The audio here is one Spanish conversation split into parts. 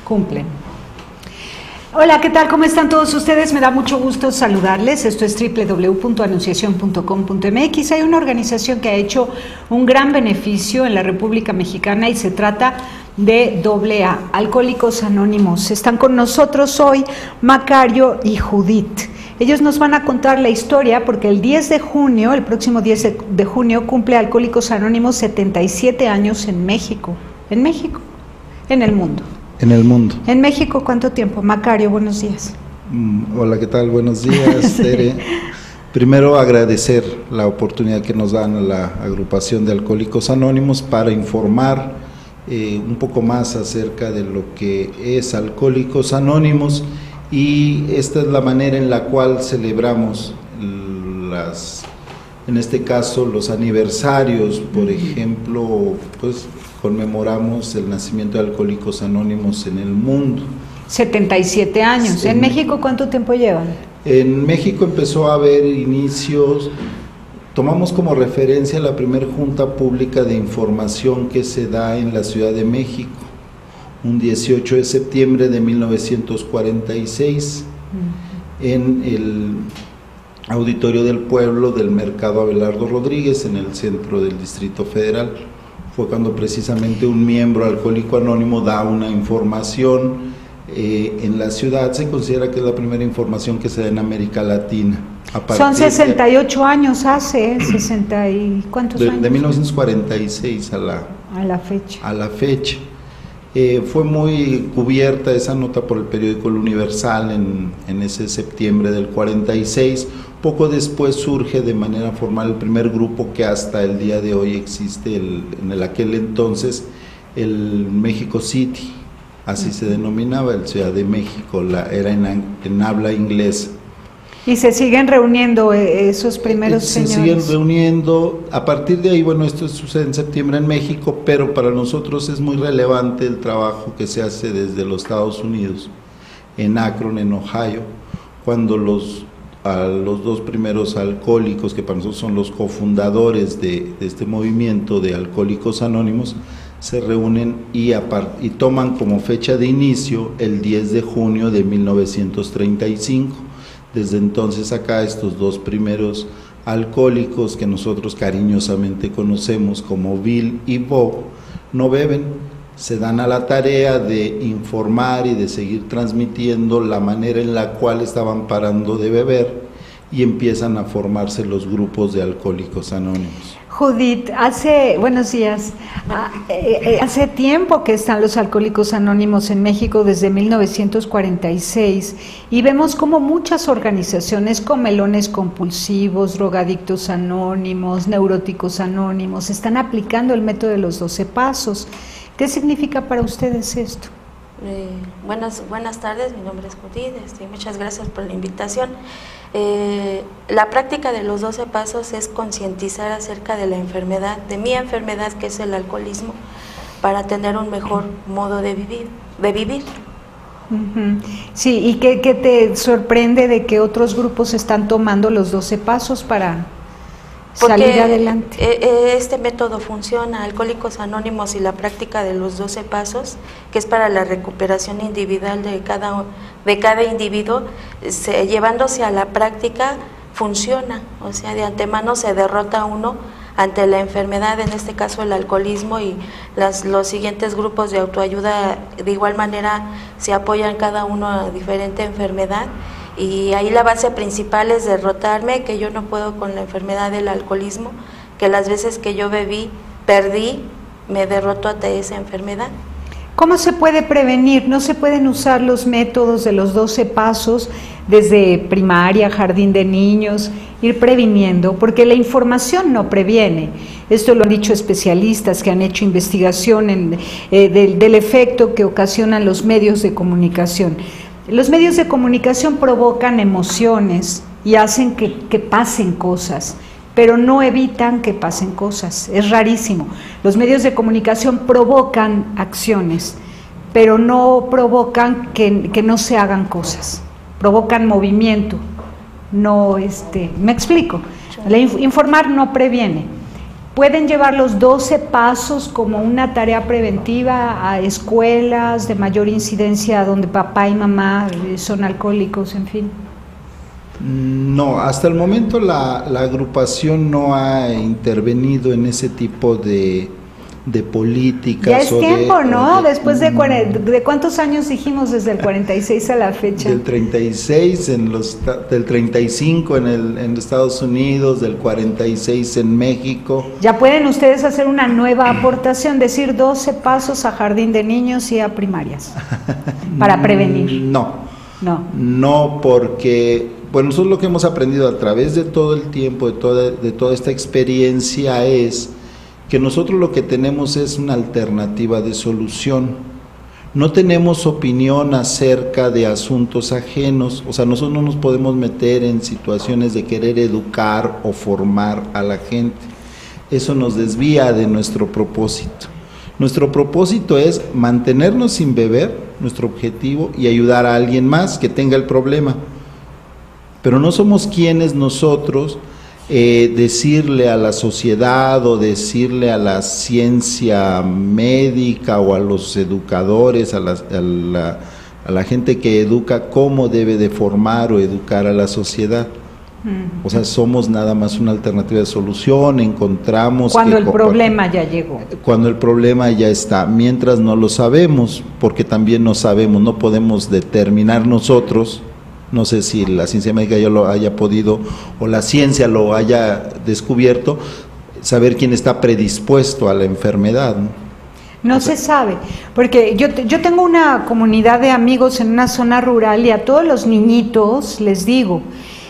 cumplen. Hola, ¿qué tal? ¿Cómo están todos ustedes? Me da mucho gusto saludarles. Esto es www.anunciacion.com.mx. Hay una organización que ha hecho un gran beneficio en la República Mexicana y se trata de AA, Alcohólicos Anónimos. Están con nosotros hoy Macario y Judith. Ellos nos van a contar la historia porque el 10 de junio, el próximo 10 de junio, cumple Alcohólicos Anónimos 77 años en México. ¿En México? En el mundo. En el mundo. ¿En México cuánto tiempo? Macario, buenos días. Hola, ¿qué tal? Buenos días, Tere. Primero agradecer la oportunidad que nos dan a la agrupación de Alcohólicos Anónimos para informar un poco más acerca de lo que es Alcohólicos Anónimos, y esta es la manera en la cual celebramos en este caso los aniversarios. Por ejemplo, pues conmemoramos el nacimiento de Alcohólicos Anónimos en el mundo. 77 años. ¿En México cuánto tiempo llevan? En México empezó a haber inicios, tomamos como referencia la primera junta pública de información que se da en la Ciudad de México, un 18 de septiembre de 1946, en el Auditorio del Pueblo del Mercado Abelardo Rodríguez, en el centro del Distrito Federal. Fue cuando precisamente un miembro alcohólico anónimo da una información en la ciudad. Se considera que es la primera información que se da en América Latina. Son 68 años hace, 60 y ¿cuántos años? De 1946 a la fecha. Fue muy cubierta esa nota por el periódico El Universal en ese septiembre del 46. Poco después surge de manera formal el primer grupo que hasta el día de hoy existe, en aquel entonces el México City, así se denominaba, el Ciudad de México, era en habla inglesa. ¿Y se siguen reuniendo esos primeros señores? Se siguen reuniendo. A partir de ahí, bueno, esto sucede en septiembre en México, pero para nosotros es muy relevante el trabajo que se hace desde los Estados Unidos, en Akron, en Ohio, cuando a los dos primeros alcohólicos, que para nosotros son los cofundadores de este movimiento de Alcohólicos Anónimos, se reúnen y toman como fecha de inicio el 10 de junio de 1935. Desde entonces acá estos dos primeros alcohólicos, que nosotros cariñosamente conocemos como Bill y Bob, no beben, se dan a la tarea de informar y de seguir transmitiendo la manera en la cual estaban parando de beber, y empiezan a formarse los grupos de Alcohólicos Anónimos. Judith, buenos días, hace tiempo que están los Alcohólicos Anónimos en México, desde 1946, y vemos como muchas organizaciones, comelones compulsivos, drogadictos anónimos, neuróticos anónimos, están aplicando el método de los 12 pasos. ¿Qué significa para ustedes esto? Buenas tardes, mi nombre es Judith, muchas gracias por la invitación. La práctica de los 12 pasos es concientizar acerca de la enfermedad, de mi enfermedad, que es el alcoholismo, para tener un mejor modo de vivir. Sí, ¿y qué te sorprende de que otros grupos están tomando los 12 pasos para salir adelante? Este método funciona, Alcohólicos Anónimos, y la práctica de los 12 pasos, que es para la recuperación individual de cada individuo, llevándose a la práctica, funciona. O sea, de antemano se derrota uno ante la enfermedad, en este caso el alcoholismo, y los siguientes grupos de autoayuda de igual manera se apoyan cada uno a diferente enfermedad. Y ahí la base principal es derrotarme, que yo no puedo con la enfermedad del alcoholismo, que las veces que yo perdí, me derroto ante esa enfermedad. ¿Cómo se puede prevenir? ¿No se pueden usar los métodos de los 12 pasos desde primaria, jardín de niños, ir previniendo? Porque la información no previene. Esto lo han dicho especialistas que han hecho investigación del efecto que ocasionan los medios de comunicación. Los medios de comunicación provocan emociones y hacen que pasen cosas, pero no evitan que pasen cosas. Es rarísimo. Los medios de comunicación provocan acciones, pero no provocan que no se hagan cosas. Provocan movimiento. No, me explico. Informar no previene. pueden llevar los 12 pasos como una tarea preventiva a escuelas de mayor incidencia donde papá y mamá son alcohólicos, en fin. No, hasta el momento la agrupación no ha intervenido en ese tipo de políticas. Ya es tiempo, ¿no? Después de ¿cuántos años dijimos desde el 46 a la fecha? Del 36, del 35 en Estados Unidos, del 46 en México. Ya pueden ustedes hacer una nueva aportación, decir 12 pasos a jardín de niños y a primarias, para prevenir. No, porque, bueno, nosotros lo que hemos aprendido a través de todo el tiempo, de toda esta experiencia es que nosotros lo que tenemos es una alternativa de solución. No tenemos opinión acerca de asuntos ajenos, o sea, nosotros no nos podemos meter en situaciones de querer educar o formar a la gente. Eso nos desvía de nuestro propósito. Nuestro propósito es mantenernos sin beber, nuestro objetivo, y ayudar a alguien más que tenga el problema. Pero no somos quienes nosotros decirle a la sociedad o decirle a la ciencia médica o a los educadores, a la gente que educa cómo debe de formar o educar a la sociedad. O sea, somos nada más una alternativa de solución, encontramos... Cuando el problema ya llegó. Cuando el problema ya está, mientras no lo sabemos, porque también no sabemos, no podemos determinar nosotros. No sé si la ciencia médica ya lo haya podido, o la ciencia lo haya descubierto, saber quién está predispuesto a la enfermedad, ¿no? No se sabe, porque yo tengo una comunidad de amigos en una zona rural y a todos los niñitos les digo,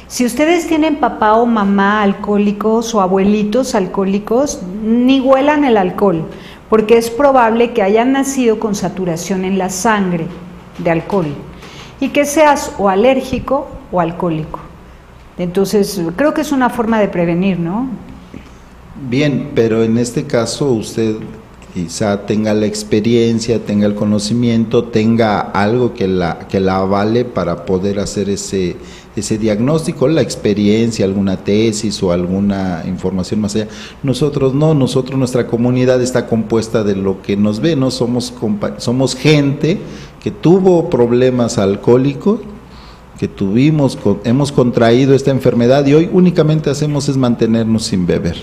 si ustedes tienen papá o mamá alcohólicos o abuelitos alcohólicos, ni huelan el alcohol, porque es probable que hayan nacido con saturación en la sangre de alcohol. Y que seas o alérgico o alcohólico. Entonces, creo que es una forma de prevenir, ¿no? Bien, pero en este caso usted quizá tenga la experiencia, tenga el conocimiento, tenga algo que la avale para poder hacer ese diagnóstico, la experiencia, alguna tesis o alguna información más allá. Nosotros no, nuestra comunidad está compuesta de lo que nos ve, ¿no? Somos gente que tuvo problemas alcohólicos, que hemos contraído esta enfermedad y hoy únicamente hacemos es mantenernos sin beber.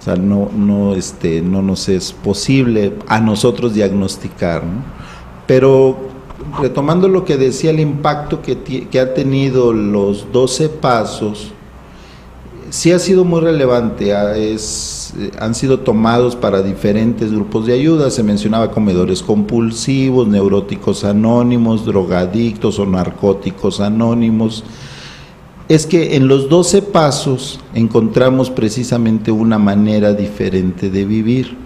O sea, no nos es posible a nosotros diagnosticar, ¿no? Pero retomando lo que decía, el impacto que ha tenido los 12 pasos, sí ha sido muy relevante, han sido tomados para diferentes grupos de ayuda. Se mencionaba comedores compulsivos, neuróticos anónimos, drogadictos o narcóticos anónimos. Es que en los 12 pasos encontramos precisamente una manera diferente de vivir,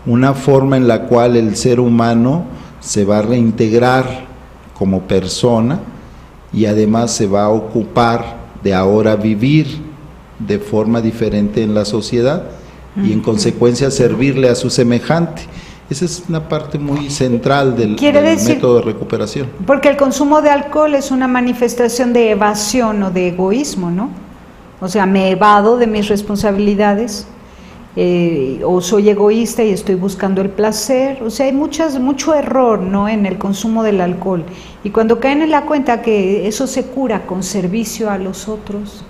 una forma en la cual el ser humano se va a reintegrar como persona y además se va a ocupar de ahora vivir de forma diferente en la sociedad y en consecuencia servirle a su semejante. Esa es una parte muy central del método de recuperación. Porque el consumo de alcohol es una manifestación de evasión o de egoísmo, ¿no? O sea, me evado de mis responsabilidades, o soy egoísta y estoy buscando el placer. O sea, hay mucho error, ¿no?, en el consumo del alcohol. Y cuando caen en la cuenta que eso se cura con servicio a los otros,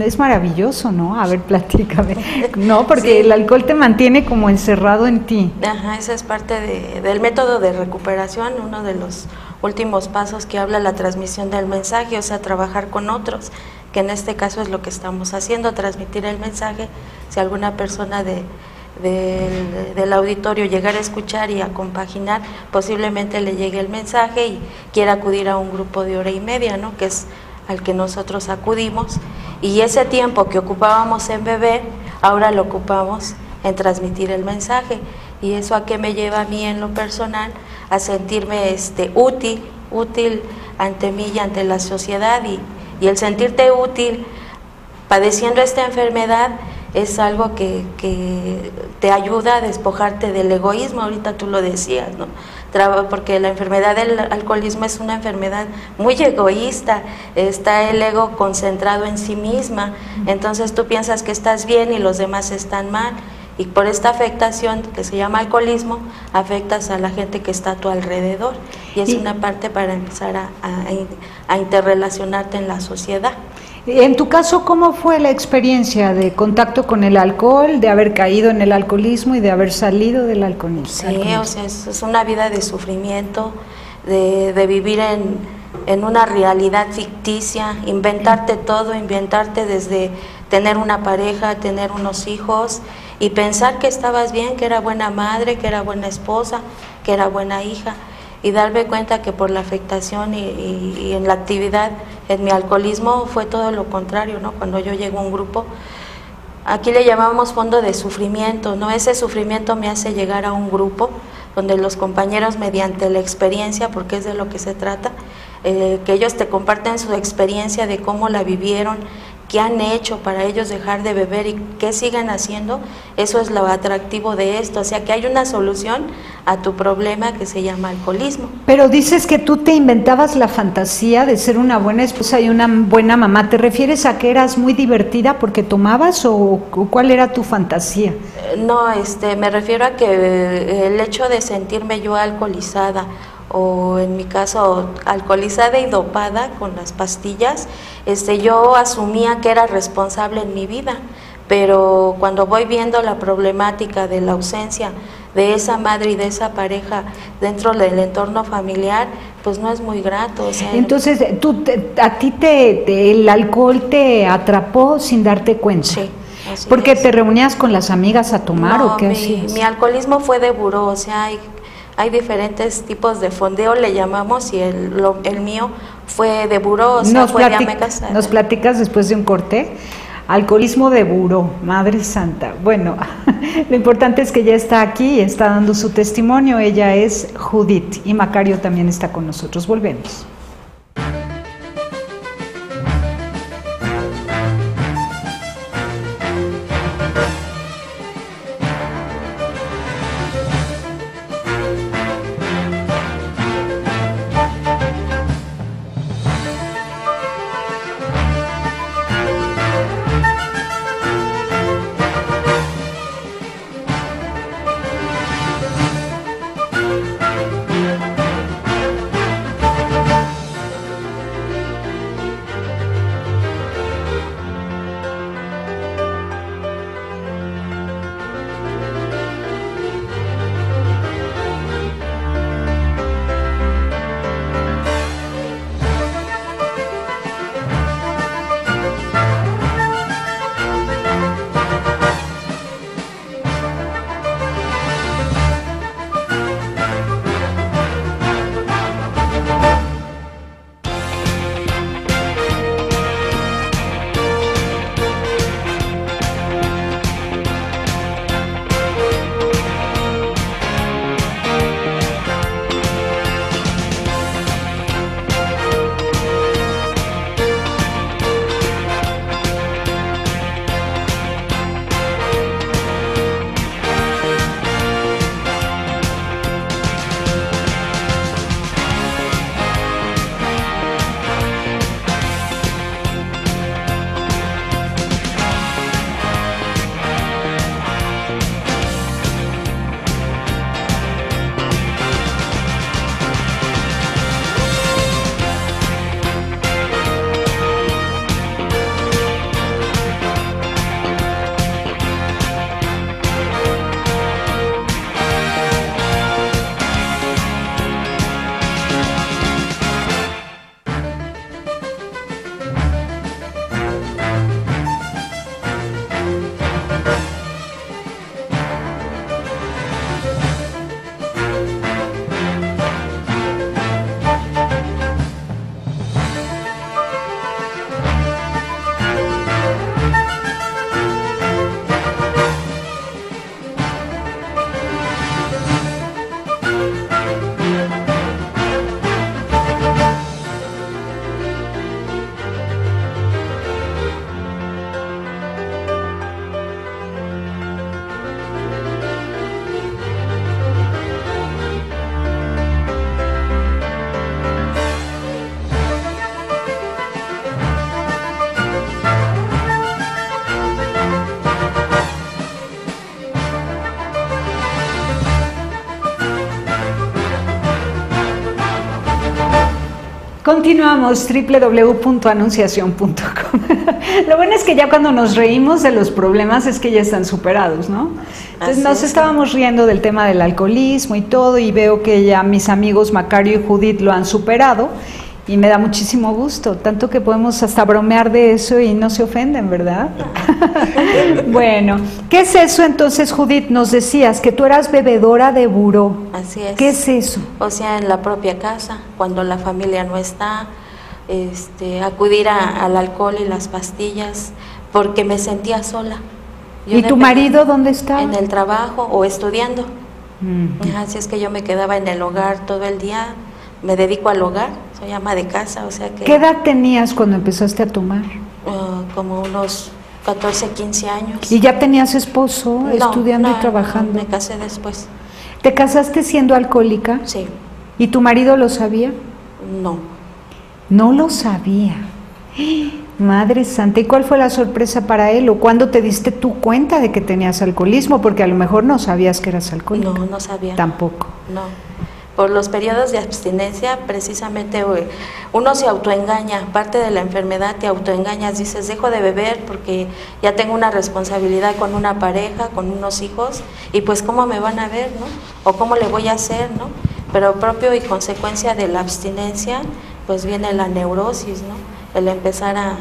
es maravilloso, ¿no? A ver, platícame. No, porque sí, el alcohol te mantiene como encerrado en ti. Ajá, esa es parte del método de recuperación, uno de los últimos pasos que habla la transmisión del mensaje, o sea, trabajar con otros, que en este caso es lo que estamos haciendo, transmitir el mensaje. Si alguna persona del auditorio llegara a escuchar y a compaginar, posiblemente le llegue el mensaje y quiera acudir a un grupo de hora y media, ¿no?, que es al que nosotros acudimos, y ese tiempo que ocupábamos en beber, ahora lo ocupamos en transmitir el mensaje. ¿Y eso a qué me lleva a mí en lo personal? A sentirme útil ante mí y ante la sociedad, y el sentirte útil padeciendo esta enfermedad es algo que te ayuda a despojarte del egoísmo. Ahorita tú lo decías, ¿no? porque la enfermedad del alcoholismo es una enfermedad muy egoísta, está el ego concentrado en sí misma, entonces tú piensas que estás bien y los demás están mal, y por esta afectación que se llama alcoholismo, afectas a la gente que está a tu alrededor, y es una parte para empezar a interrelacionarte en la sociedad. En tu caso, ¿cómo fue la experiencia de contacto con el alcohol, de haber caído en el alcoholismo y de haber salido del alcoholismo? Sí, o sea, es una vida de sufrimiento, de vivir en una realidad ficticia, inventarte todo, inventarte desde tener una pareja, tener unos hijos y pensar que estabas bien, que era buena madre, que era buena esposa, que era buena hija, y darme cuenta que por la afectación y en la actividad, en mi alcoholismo fue todo lo contrario, ¿no? Cuando yo llego a un grupo, aquí le llamamos fondo de sufrimiento, ¿no? Ese sufrimiento me hace llegar a un grupo donde los compañeros, mediante la experiencia, porque es de lo que se trata, que ellos te comparten su experiencia de cómo la vivieron, qué han hecho para ellos dejar de beber y qué siguen haciendo. Eso es lo atractivo de esto, o sea que hay una solución a tu problema que se llama alcoholismo. Pero dices que tú te inventabas la fantasía de ser una buena esposa y una buena mamá. ¿Te refieres a que eras muy divertida porque tomabas o cuál era tu fantasía? No, me refiero a que el hecho de sentirme yo alcoholizada, o en mi caso alcoholizada y dopada con las pastillas, yo asumía que era responsable en mi vida, pero cuando voy viendo la problemática de la ausencia de esa madre y de esa pareja dentro del entorno familiar, pues no es muy grato. O sea, entonces, a ti el alcohol te atrapó sin darte cuenta. Sí. ¿Porque te reunías con las amigas a tomar o qué hacías? Mi alcoholismo fue de buró, o sea, hay diferentes tipos de fondeo, le llamamos, y el mío fue de buró, o sea, fue ya me casé. ¿Nos platicas después de un corte? Alcoholismo de buró, Madre Santa. Bueno, lo importante es que ya está aquí y está dando su testimonio. Ella es Judith y Macario también está con nosotros. Volvemos. Continuamos, www.anunciación.com. Lo bueno es que ya cuando nos reímos de los problemas es que ya están superados, ¿no? Entonces nos estábamos riendo del tema del alcoholismo y todo, y veo que ya mis amigos Macario y Judith lo han superado, y me da muchísimo gusto, tanto que podemos hasta bromear de eso y no se ofenden, ¿verdad? Bueno, ¿qué es eso entonces, Judith? Nos decías que tú eras bebedora de buró. Así es. ¿Qué es eso? O sea, en la propia casa, cuando la familia no está, acudir al alcohol y las pastillas, porque me sentía sola. ¿Y tu marido dónde estaba? En el trabajo o estudiando. Así es que yo me quedaba en el hogar todo el día. Me dedico al hogar, soy ama de casa, o sea que... ¿Qué edad tenías cuando empezaste a tomar? Como unos 14, 15 años. ¿Y ya tenías esposo, estudiando y trabajando? No, me casé después. ¿Te casaste siendo alcohólica? Sí. ¿Y tu marido lo sabía? No. No lo sabía. Madre santa, ¿y cuál fue la sorpresa para él? ¿O cuándo te diste tú cuenta de que tenías alcoholismo? Porque a lo mejor no sabías que eras alcohólica. No, no sabía. Tampoco. No. Por los periodos de abstinencia, precisamente uno se autoengaña, parte de la enfermedad te autoengañas, dices, dejo de beber porque ya tengo una responsabilidad con una pareja, con unos hijos, y pues cómo me van a ver, ¿no? O cómo le voy a hacer, ¿no? Pero propio y consecuencia de la abstinencia, pues viene la neurosis, ¿no? El empezar a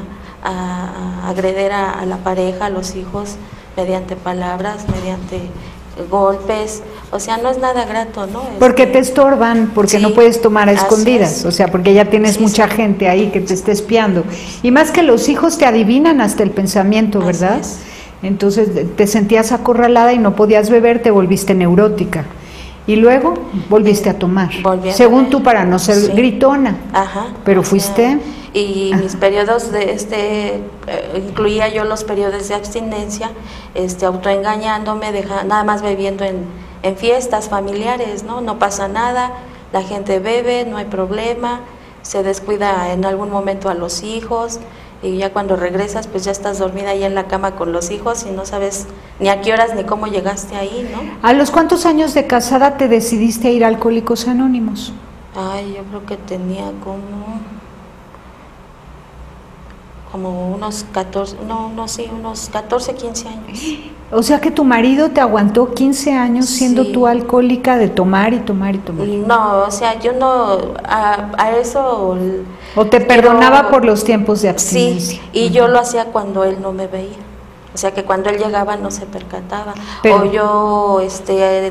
agredir a la pareja, a los hijos, mediante palabras, mediante golpes, o sea, no es nada grato, ¿no? Porque te estorban, porque sí, no puedes tomar a escondidas, o sea, porque ya tienes mucha gente ahí que te está espiando, y más que los hijos te adivinan hasta el pensamiento, ¿verdad? Entonces te sentías acorralada y no podías beber, te volviste neurótica, y luego volviste a tomar, según tú, para no ser gritona. Ajá, pero fuiste... Y mis periodos incluía yo los periodos de abstinencia, autoengañándome, nada más bebiendo en fiestas familiares, ¿no? No pasa nada, la gente bebe, no hay problema, se descuida en algún momento a los hijos, y ya cuando regresas pues ya estás dormida ahí en la cama con los hijos y no sabes ni a qué horas ni cómo llegaste ahí, ¿no? ¿A los cuántos años de casada te decidiste a ir a Alcohólicos Anónimos? Ay, yo creo que tenía como unos 14, unos 14, 15 años. O sea que tu marido te aguantó 15 años siendo tú alcohólica de tomar y tomar y tomar. No, o sea, yo no, a eso... ¿O te perdonaba por los tiempos de abstinencia? Sí, y yo lo hacía cuando él no me veía. O sea, que cuando él llegaba no se percataba. O yo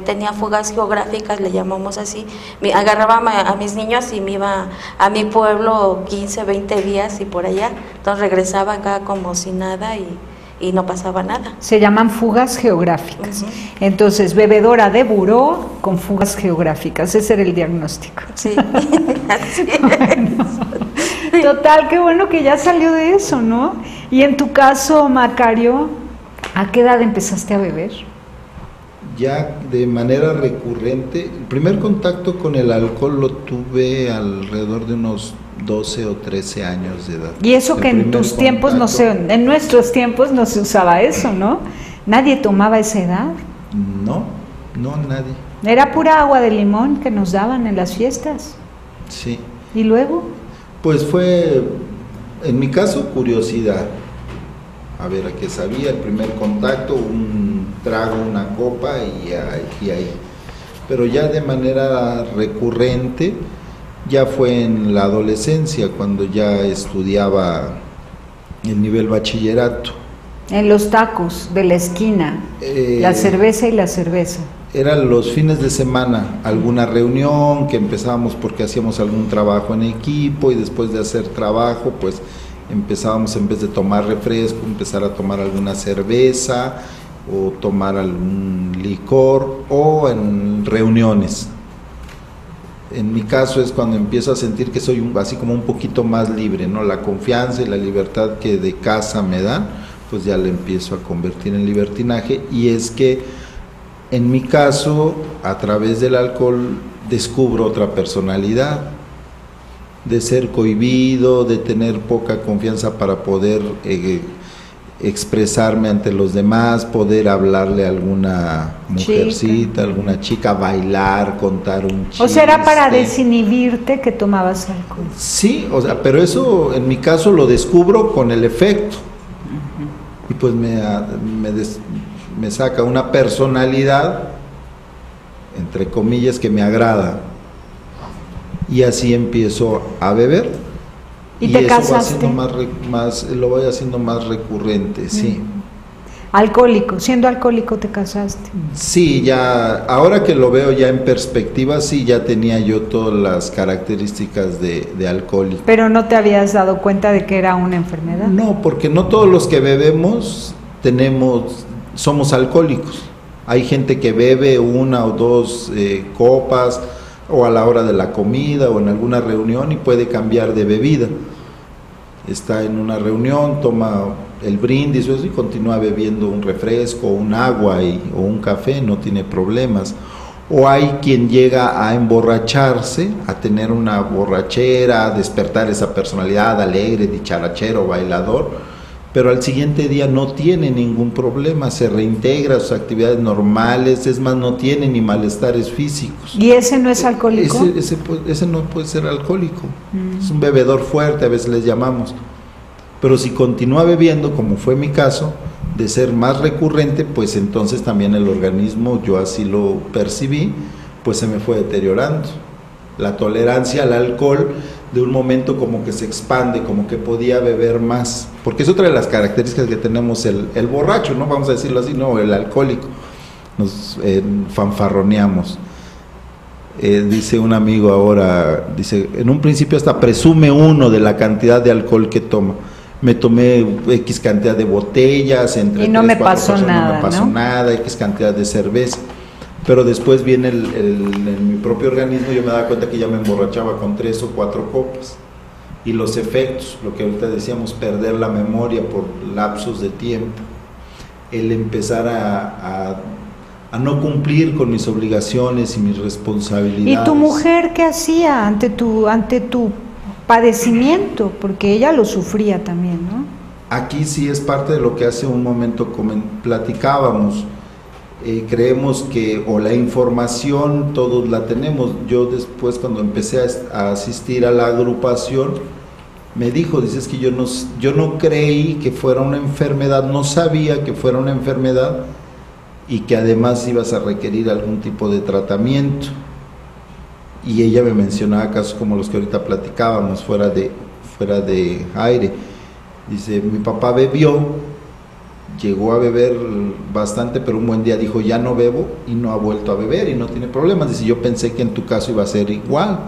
tenía fugas geográficas, le llamamos así. Agarraba a mis niños y me iba a mi pueblo 15, 20 días y por allá. Entonces regresaba acá como si nada y no pasaba nada. Se llaman fugas geográficas. Entonces, bebedora de buró con fugas geográficas. Ese era el diagnóstico. Sí, así es. Bueno. Total, qué bueno que ya salió de eso, ¿no? Y en tu caso, Macario, ¿a qué edad empezaste a beber? Ya de manera recurrente. El primer contacto con el alcohol lo tuve alrededor de unos 12 o 13 años de edad. Y eso que en tus tiempos en nuestros tiempos no se usaba eso, ¿no? ¿Nadie tomaba esa edad? No, nadie. Era pura agua de limón que nos daban en las fiestas. Sí. ¿Y luego? Pues fue, en mi caso, curiosidad. A ver, a qué sabía, el primer contacto, un trago, una copa y ahí. Pero ya de manera recurrente, ya fue en la adolescencia, cuando ya estudiaba el nivel bachillerato. En los tacos de la esquina, la cerveza y la cerveza. Eran los fines de semana, alguna reunión que empezábamos porque hacíamos algún trabajo en equipo y después de hacer trabajo, pues empezábamos, en vez de tomar refresco, empezar a tomar alguna cerveza o tomar algún licor, o en reuniones. En mi caso es cuando empiezo a sentir que soy así como un poquito más libre, ¿no? La confianza y la libertad que de casa me dan, pues ya le empiezo a convertir en libertinaje, y es que en mi caso, a través del alcohol, descubro otra personalidad, de ser cohibido, de tener poca confianza para poder expresarme ante los demás, poder hablarle a alguna mujercita, alguna chica, bailar, contar un chiste. O sea, era para desinhibirte que tomabas alcohol. Sí, o sea, pero eso en mi caso lo descubro con el efecto. Y pues me saca una personalidad, entre comillas, que me agrada. Y así empiezo a beber. ¿Y te eso casaste? Lo voy haciendo más recurrente, sí. Alcohólico, siendo alcohólico te casaste. Sí, ya, ahora que lo veo ya en perspectiva, sí, ya tenía yo todas las características de alcohólico. Pero no te habías dado cuenta de que era una enfermedad. No, porque no todos los que bebemos somos alcohólicos. Hay gente que bebe 1 o 2 copas, o a la hora de la comida, o en alguna reunión, y puede cambiar de bebida. Está en una reunión, toma el brindis y continúa bebiendo un refresco, un agua o un café, no tiene problemas. O hay quien llega a emborracharse, a tener una borrachera, a despertar esa personalidad alegre, dicharachero, bailador, pero al siguiente día no tiene ningún problema, se reintegra a sus actividades normales, es más, no tiene ni malestares físicos. ¿Y ese no es alcohólico? Ese no puede ser alcohólico, es un bebedor fuerte, a veces les llamamos. Pero si continúa bebiendo, como fue mi caso, de ser más recurrente, pues entonces también el organismo, yo así lo percibí, pues se me fue deteriorando. La tolerancia al alcohol de un momento como que se expande, como que podía beber más, porque es otra de las características que tenemos el borracho, ¿no? Vamos a decirlo así, no, el alcohólico, nos fanfarroneamos. Dice un amigo ahora, dice, en un principio hasta presume uno de la cantidad de alcohol que toma. Me tomé X cantidad de botellas, entre y no 3, me 4 pasó personas, nada, no me pasó nada, X cantidad de cerveza. Pero después viene en mi propio organismo, yo me daba cuenta que ya me emborrachaba con 3 o 4 copas. Y los efectos, lo que ahorita decíamos, perder la memoria por lapsos de tiempo, el empezar a no cumplir con mis obligaciones y mis responsabilidades. ¿Y tu mujer qué hacía ante tu padecimiento? Porque ella lo sufría también, ¿no? Aquí sí es parte de lo que hace un momento platicábamos. Creemos que, o la información todos la tenemos. Yo después, cuando empecé a asistir a la agrupación, me dijo, dices que yo no creí que fuera una enfermedad, no sabía que fuera una enfermedad y que además ibas a requerir algún tipo de tratamiento. Y ella me mencionaba casos como los que ahorita platicábamos fuera de aire. Dice, mi papá bebió, llegó a beber bastante, pero un buen día dijo, ya no bebo, y no ha vuelto a beber y no tiene problemas. Dice, yo pensé que en tu caso iba a ser igual.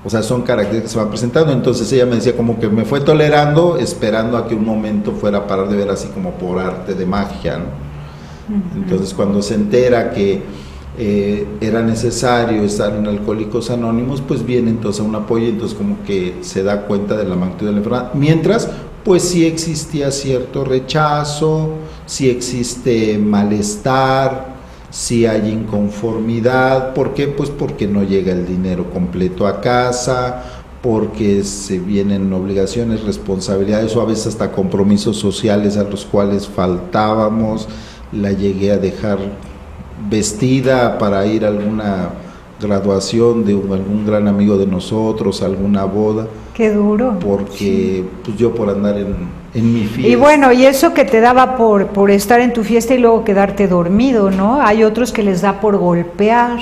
O sea, son caracteres que se van presentando. Entonces ella me decía como que me fue tolerando, esperando a que un momento fuera a parar de beber, así como por arte de magia, ¿no? Entonces cuando se entera que era necesario estar en Alcohólicos Anónimos, pues viene entonces un apoyo, entonces como que se da cuenta de la magnitud de la enfermedad. Mientras, pues sí existía cierto rechazo, sí existe malestar, sí hay inconformidad. ¿Por qué? Pues porque no llega el dinero completo a casa, porque se vienen obligaciones, responsabilidades o a veces hasta compromisos sociales a los cuales faltábamos. La llegué a dejar vestida para ir a alguna graduación de algún gran amigo de nosotros, alguna boda. Qué duro. Porque pues yo por andar en mi fiesta. Y bueno, y eso que te daba por estar en tu fiesta y luego quedarte dormido, ¿no? Hay otros que les da por golpear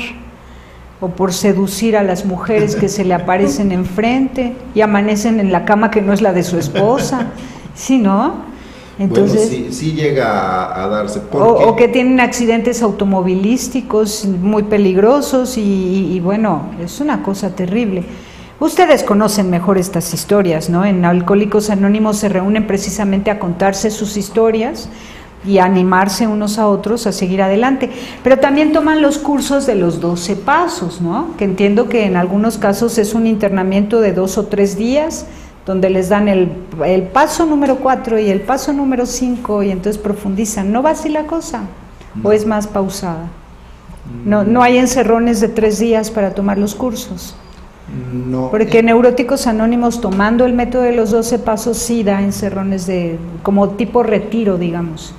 o por seducir a las mujeres que se le aparecen enfrente y amanecen en la cama que no es la de su esposa, ¿sí, no? Entonces, bueno, sí llega a darse. O que tienen accidentes automovilísticos muy peligrosos y bueno, es una cosa terrible. Ustedes conocen mejor estas historias, ¿no? En Alcohólicos Anónimos se reúnen precisamente a contarse sus historias y a animarse unos a otros a seguir adelante. Pero también toman los cursos de los 12 pasos, ¿no? Que entiendo que en algunos casos es un internamiento de 2 o 3 días, donde les dan el paso número 4 y el paso número 5 y entonces profundizan. ¿No va así la cosa? ¿O es más pausada? No hay encerrones de 3 días para tomar los cursos. No. Porque Neuróticos Anónimos, tomando el método de los 12 pasos, sí da encerrones como tipo retiro, digamos.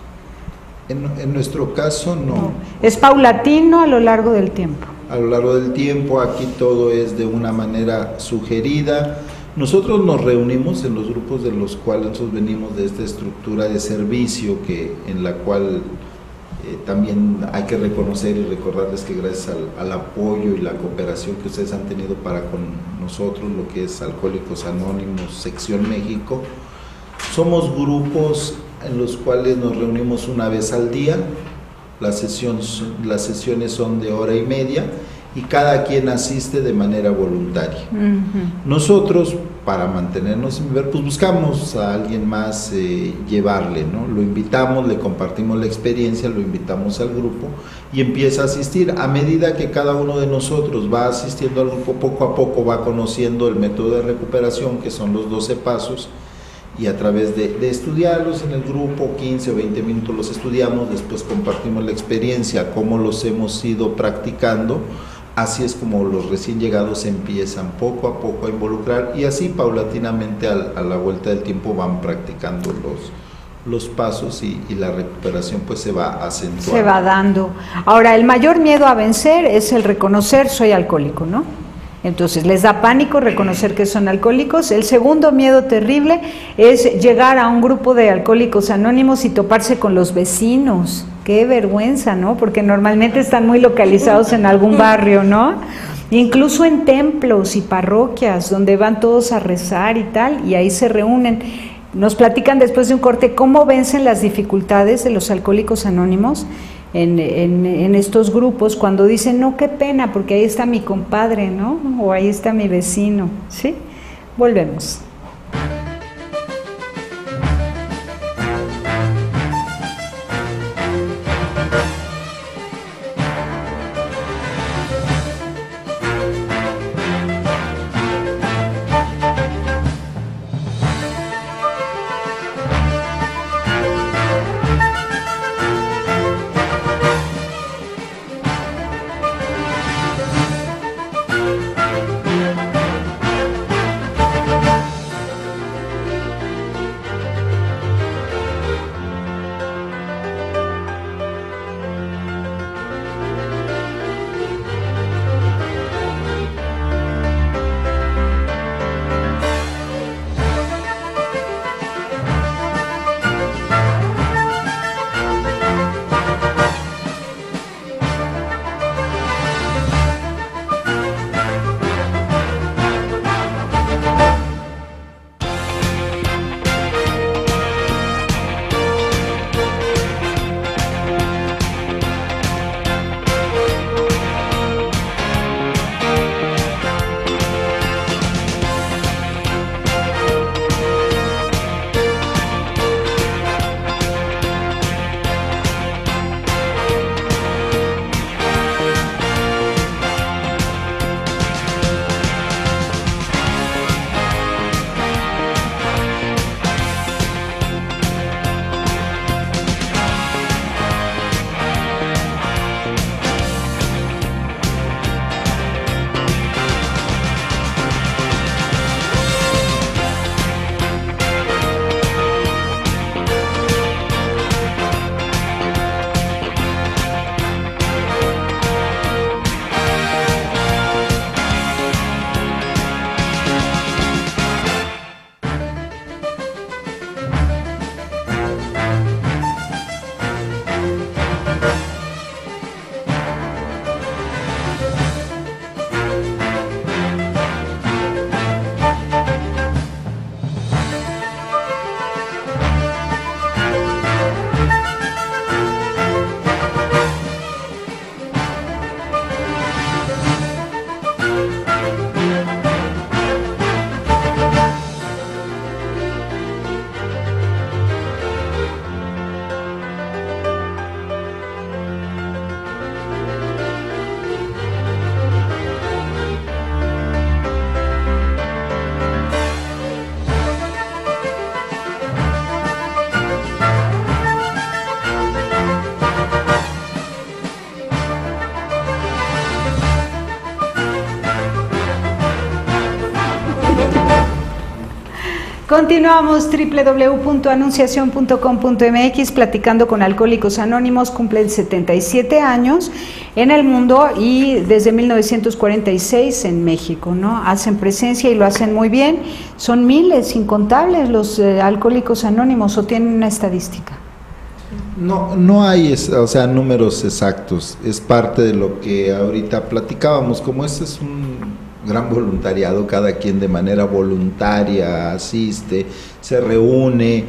En nuestro caso, no. Es paulatino a lo largo del tiempo. A lo largo del tiempo, aquí todo es de una manera sugerida. Nosotros nos reunimos en los grupos de los cuales nosotros venimos de esta estructura de servicio en la cual también hay que reconocer y recordarles que gracias al apoyo y la cooperación que ustedes han tenido para con nosotros, lo que es Alcohólicos Anónimos, Sección México, somos grupos en los cuales nos reunimos una vez al día. Las sesiones son de 1:30 y cada quien asiste de manera voluntaria. Nosotros, para mantenernos en nivel, pues buscamos a alguien más llevarle, ¿no? Lo invitamos, le compartimos la experiencia, lo invitamos al grupo y empieza a asistir. A medida que cada uno de nosotros va asistiendo al grupo, poco a poco va conociendo el método de recuperación, que son los 12 pasos, y a través de estudiarlos en el grupo, 15 o 20 minutos los estudiamos, después compartimos la experiencia, cómo los hemos ido practicando. Así es como los recién llegados empiezan poco a poco a involucrar, y así paulatinamente a la vuelta del tiempo van practicando los pasos y la recuperación pues se va acentuando. Se va dando. Ahora, el mayor miedo a vencer es el reconocer soy alcohólico, ¿no? Entonces les da pánico reconocer que son alcohólicos. El segundo miedo terrible es llegar a un grupo de alcohólicos anónimos y toparse con los vecinos. Qué vergüenza, ¿no? Porque normalmente están muy localizados en algún barrio, ¿no? Incluso en templos y parroquias donde van todos a rezar y tal, y ahí se reúnen. Nos platican después de un corte cómo vencen las dificultades de los alcohólicos anónimos en estos grupos, cuando dicen, no, qué pena, porque ahí está mi compadre, ¿no? O ahí está mi vecino, ¿sí? Volvemos. Continuamos www.anunciacion.com.mx platicando con Alcohólicos Anónimos. Cumplen 77 años en el mundo y desde 1946 en México, ¿no? Hacen presencia y lo hacen muy bien. Son miles, incontables los Alcohólicos Anónimos, ¿o tienen una estadística? No hay, o sea, números exactos. Es parte de lo que ahorita platicábamos. Como este es un gran voluntariado, cada quien de manera voluntaria asiste, se reúne,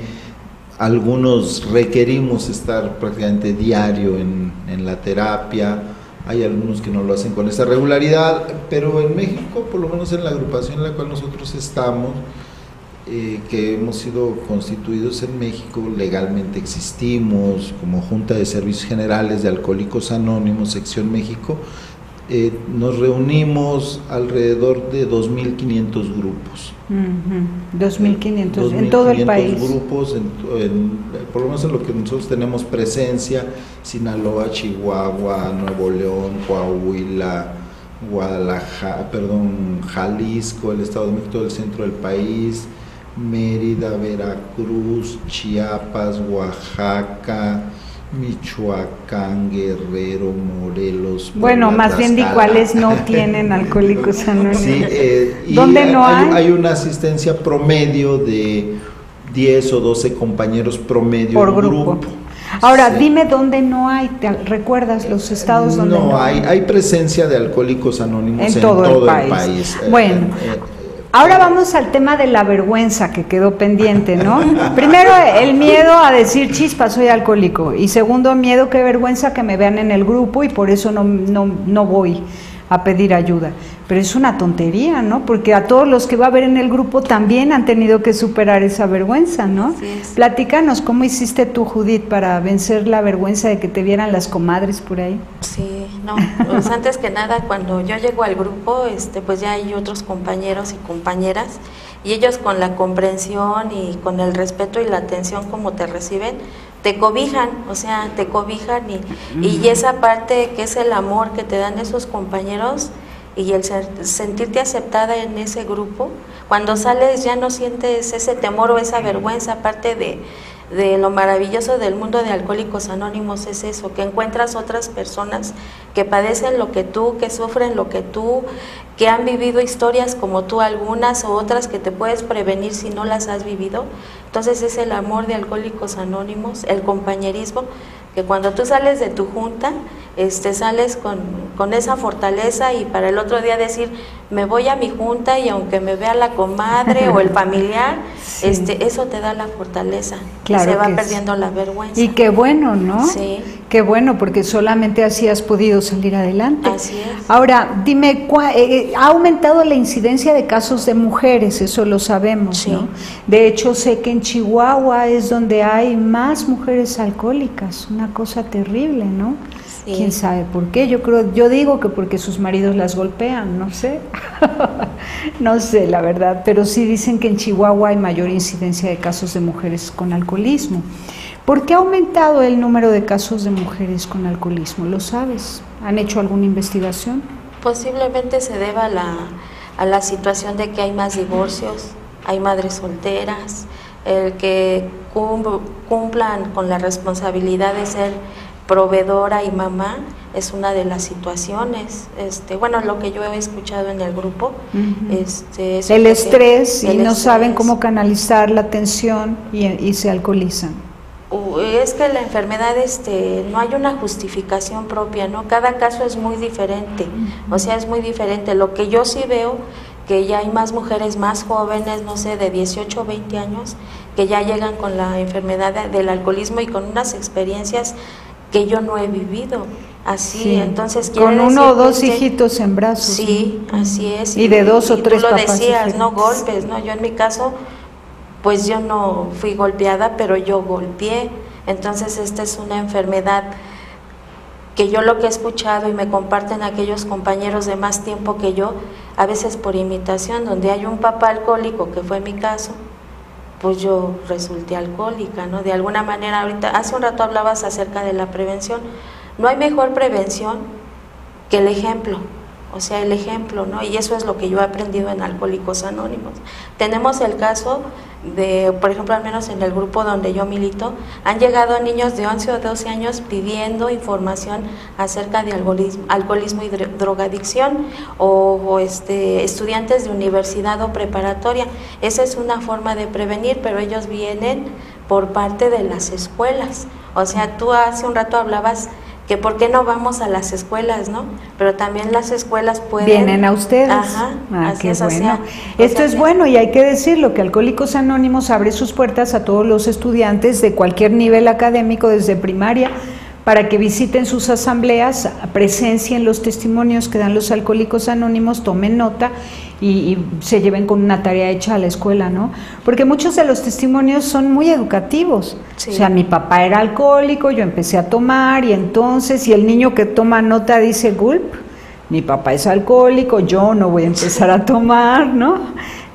algunos requerimos estar prácticamente diario en la terapia, hay algunos que no lo hacen con esa regularidad, pero en México, por lo menos en la agrupación en la cual nosotros estamos, que hemos sido constituidos en México, legalmente existimos como Junta de Servicios Generales de Alcohólicos Anónimos, Sección México. Nos reunimos alrededor de 2.500 grupos. 2.500 en todo el país. Grupos, por lo menos en lo que nosotros tenemos presencia: Sinaloa, Chihuahua, Nuevo León, Coahuila, Guadalajara, Jalisco, el Estado de México, todo el centro del país, Mérida, Veracruz, Chiapas, Oaxaca, Michoacán, Guerrero, Morelos. Bueno, Puebla, más bien de cuáles no tienen Alcohólicos Anónimos. Sí, ¿dónde no hay? Hay una asistencia promedio de 10 o 12 compañeros promedio por grupo. Ahora, sí. Dime dónde no hay, ¿recuerdas los estados donde no hay? Hay presencia de Alcohólicos Anónimos en todo el país. Bueno, ahora vamos al tema de la vergüenza que quedó pendiente, ¿no? Primero, el miedo a decir, chispa, soy alcohólico. Y segundo, miedo, qué vergüenza que me vean en el grupo y por eso no voy a pedir ayuda. Pero es una tontería, ¿no? Porque a todos los que va a ver en el grupo también han tenido que superar esa vergüenza, ¿no? Platícanos, ¿cómo hiciste tú, Judith, para vencer la vergüenza de que te vieran las comadres por ahí? Sí, no, pues antes que nada, cuando yo llego al grupo, pues ya hay otros compañeros y compañeras, y ellos con la comprensión y con el respeto y la atención como te reciben, te cobijan, o sea, te cobijan y esa parte que es el amor que te dan esos compañeros y el sentirte aceptada en ese grupo. Cuando sales ya no sientes ese temor o esa vergüenza. Aparte de lo maravilloso del mundo de Alcohólicos Anónimos es eso, que encuentras otras personas que padecen lo que tú, que sufren lo que tú, que han vivido historias como tú, algunas o otras que te puedes prevenir si no las has vivido. Entonces es el amor de Alcohólicos Anónimos, el compañerismo, que cuando tú sales de tu junta, sales con esa fortaleza y para el otro día decir, me voy a mi junta y aunque me vea la comadre o el familiar, sí. Eso te da la fortaleza, claro, se va perdiendo la vergüenza. Y qué bueno, ¿no? Sí. Qué bueno, porque solamente así has podido salir adelante. Así es. Ahora, dime, ha aumentado la incidencia de casos de mujeres, eso lo sabemos, sí, ¿no? De hecho, sé que en Chihuahua es donde hay más mujeres alcohólicas, una cosa terrible, ¿no? Sí. ¿Quién sabe por qué? Yo digo que porque sus maridos las golpean, no sé. No sé, la verdad, pero sí dicen que en Chihuahua hay mayor incidencia de casos de mujeres con alcoholismo. ¿Por qué ha aumentado el número de casos de mujeres con alcoholismo? ¿Lo sabes? ¿Han hecho alguna investigación? Posiblemente se deba a la situación de que hay más divorcios, hay madres solteras, el que cumplan con la responsabilidad de ser proveedora y mamá es una de las situaciones, bueno, lo que yo he escuchado en el grupo, el estrés, y no saben cómo canalizar la tensión y se alcoholizan. Es que la enfermedad, no hay una justificación propia, ¿no? Cada caso es muy diferente, o sea, es muy diferente. Lo que yo sí veo, que ya hay más mujeres más jóvenes, no sé, de 18 o 20 años, que ya llegan con la enfermedad del alcoholismo y con unas experiencias que yo no he vivido, así, sí. Entonces con uno o dos hijitos en brazos. Sí, ¿no? Así es. Y de dos o tres papás. Tú lo decías, no golpes, ¿no? Yo en mi caso, pues yo no fui golpeada, pero yo golpeé. Entonces esta es una enfermedad que yo lo que he escuchado y me comparten aquellos compañeros de más tiempo que yo, a veces por imitación, donde hay un papá alcohólico, que fue mi caso, pues yo resulté alcohólica, ¿no? De alguna manera, ahorita, hace un rato hablabas acerca de la prevención. No hay mejor prevención que el ejemplo, o sea, el ejemplo, ¿no? Y eso es lo que yo he aprendido en Alcohólicos Anónimos. Tenemos el caso por ejemplo, al menos en el grupo donde yo milito, han llegado niños de 11 o 12 años pidiendo información acerca de alcoholismo y drogadicción, o estudiantes de universidad o preparatoria. Esa es una forma de prevenir, pero ellos vienen por parte de las escuelas. O sea, tú hace un rato hablabas que por qué no vamos a las escuelas, ¿no? Pero también las escuelas pueden... Vienen a ustedes. Ajá, qué es, bueno. O sea, esto es bueno, y hay que decirlo, que Alcohólicos Anónimos abre sus puertas a todos los estudiantes de cualquier nivel académico, desde primaria, para que visiten sus asambleas, presencien los testimonios que dan los Alcohólicos Anónimos, tomen nota y se lleven con una tarea hecha a la escuela, ¿no? Porque muchos de los testimonios son muy educativos. Sí. O sea, mi papá era alcohólico, yo empecé a tomar, y entonces, y el niño que toma nota dice, gulp, mi papá es alcohólico, yo no voy a empezar a tomar, ¿no?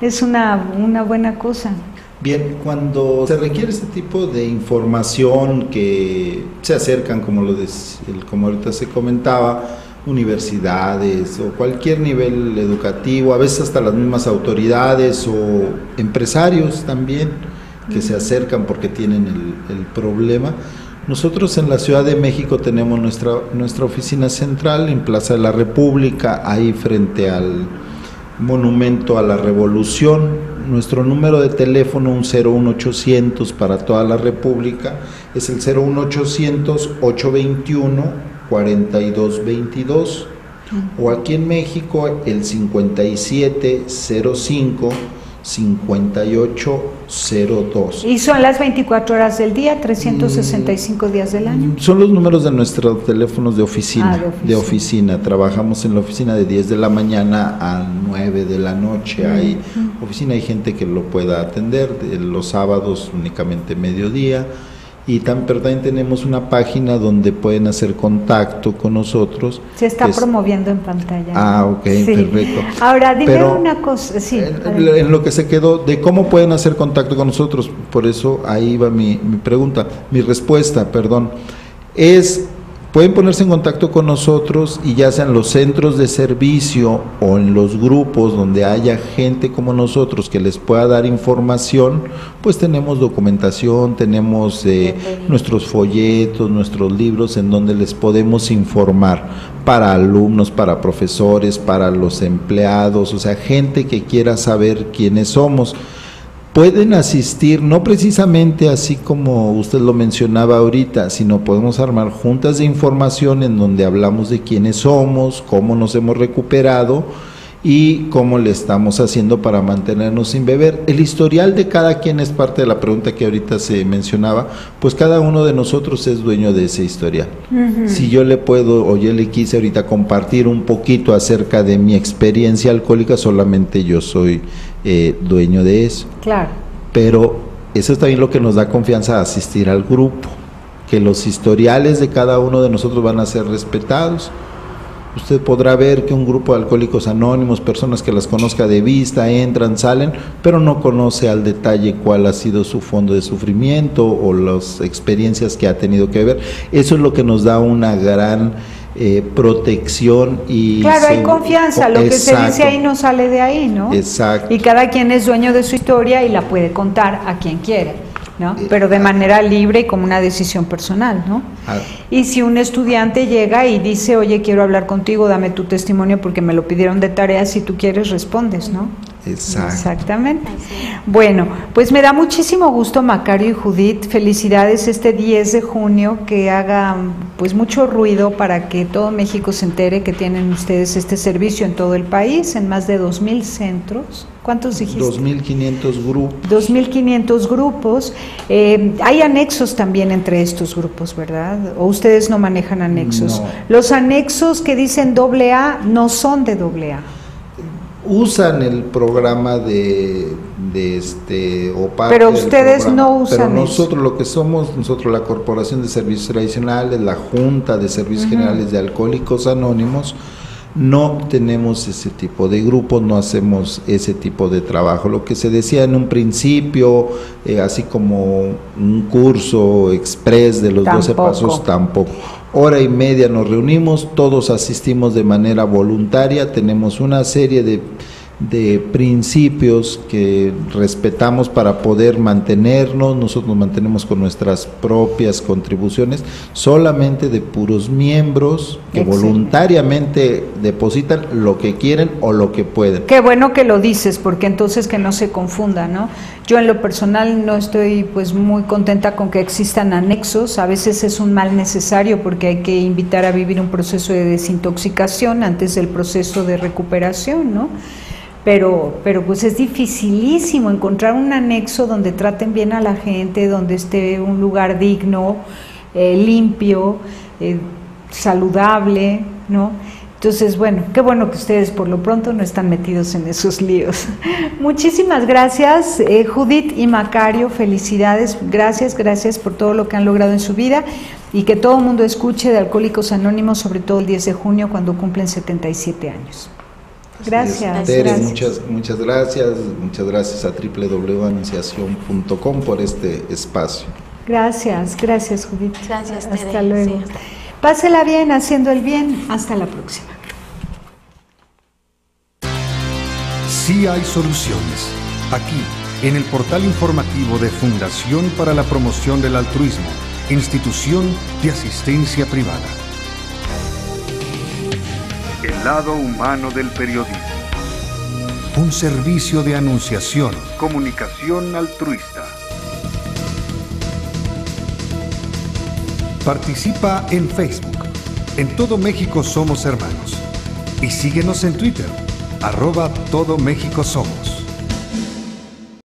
Es una buena cosa. Bien, cuando se requiere este tipo de información, que se acercan, como ahorita se comentaba, universidades o cualquier nivel educativo, a veces hasta las mismas autoridades o empresarios también, que se acercan porque tienen el problema. Nosotros en la Ciudad de México tenemos nuestra oficina central en Plaza de la República, ahí frente al Monumento a la Revolución. Nuestro número de teléfono, un 01800 para toda la República, es el 01800-821-4222, o aquí en México el 5705-5802. ¿Y son las 24 horas del día, 365 días del año? Son los números de nuestros teléfonos de oficina. De oficina. Trabajamos en la oficina de 10 de la mañana a 9 de la noche. Hay oficina, hay gente que lo pueda atender, los sábados únicamente mediodía. Y también tenemos una página donde pueden hacer contacto con nosotros. Se está promoviendo en pantalla. Ok, sí. Perfecto. Ahora, dime una cosa. Sí, en lo que se quedó de cómo pueden hacer contacto con nosotros, por eso ahí va mi respuesta, pueden ponerse en contacto con nosotros, y ya sean los centros de servicio o en los grupos donde haya gente como nosotros que les pueda dar información, pues tenemos documentación, tenemos nuestros folletos, nuestros libros en donde les podemos informar, para alumnos, para profesores, para los empleados, o sea, gente que quiera saber quiénes somos. Pueden asistir, no precisamente así como usted lo mencionaba ahorita, sino podemos armar juntas de información en donde hablamos de quiénes somos, cómo nos hemos recuperado y cómo le estamos haciendo para mantenernos sin beber. El historial de cada quien es parte de la pregunta que ahorita se mencionaba, pues cada uno de nosotros es dueño de ese historial. Si yo le puedo, o yo le quise ahorita compartir un poquito acerca de mi experiencia alcohólica, solamente yo soy dueño de eso. Claro. Pero eso es también lo que nos da confianza a asistir al grupo, que los historiales de cada uno de nosotros van a ser respetados. Usted podrá ver que un grupo de Alcohólicos Anónimos, personas que las conozca de vista, entran, salen, pero no conoce al detalle cuál ha sido su fondo de sufrimiento o las experiencias que ha tenido que ver. Eso es lo que nos da una gran protección y... Claro, hay confianza, lo que se dice ahí no sale de ahí, ¿no? Exacto. Y cada quien es dueño de su historia y la puede contar a quien quiera, ¿no? Pero de manera libre y como una decisión personal, ¿no? Y si un estudiante llega y dice, oye, quiero hablar contigo, dame tu testimonio porque me lo pidieron de tarea, si tú quieres respondes, ¿no? Exacto. Exactamente. Bueno, pues me da muchísimo gusto, Macario y Judith, felicidades este 10 de junio, que haga pues mucho ruido para que todo México se entere que tienen ustedes este servicio en todo el país, en más de 2,000 centros. ¿Cuántos dijiste? 2,500 grupos. 2,500 grupos. Hay anexos también entre estos grupos, ¿verdad? ¿O ustedes no manejan anexos? No. Los anexos que dicen AA no son de AA. Usan el programa de o parte pero ustedes programa, no usan pero nosotros eso. Lo que somos, nosotros la Corporación de Servicios Tradicionales, la Junta de Servicios Generales de Alcohólicos Anónimos, no tenemos ese tipo de grupos, no hacemos ese tipo de trabajo. Lo que se decía en un principio, así como un curso express de los 12 pasos, tampoco. Hora y media nos reunimos, todos asistimos de manera voluntaria, tenemos una serie de de principios que respetamos para poder mantenernos. Nosotros nos mantenemos con nuestras propias contribuciones, solamente de puros miembros que voluntariamente depositan lo que quieren o lo que pueden. Qué bueno que lo dices, porque entonces que no se confunda, ¿no? Yo en lo personal no estoy pues muy contenta con que existan anexos. A veces es un mal necesario porque hay que invitar a vivir un proceso de desintoxicación antes del proceso de recuperación, ¿no? Pero pues es dificilísimo encontrar un anexo donde traten bien a la gente, donde esté un lugar digno, limpio, saludable, ¿no? Entonces, bueno, qué bueno que ustedes por lo pronto no están metidos en esos líos. Muchísimas gracias, Judith y Macario, felicidades, gracias por todo lo que han logrado en su vida, y que todo el mundo escuche de Alcohólicos Anónimos, sobre todo el 10 de junio cuando cumplen 77 años. Gracias. Tere, muchas gracias a www.anunciacion.com por este espacio. Gracias Judith. Gracias, Tere. Hasta luego. Sí. Pásela bien, haciendo el bien. Hasta la próxima. Sí hay soluciones. Aquí, en el portal informativo de Fundación para la Promoción del Altruismo, Institución de Asistencia Privada. El lado humano del periodismo. Un servicio de anunciación. Comunicación altruista. Participa en Facebook. En Todo México Somos Hermanos. Y síguenos en Twitter. @Todo México Somos.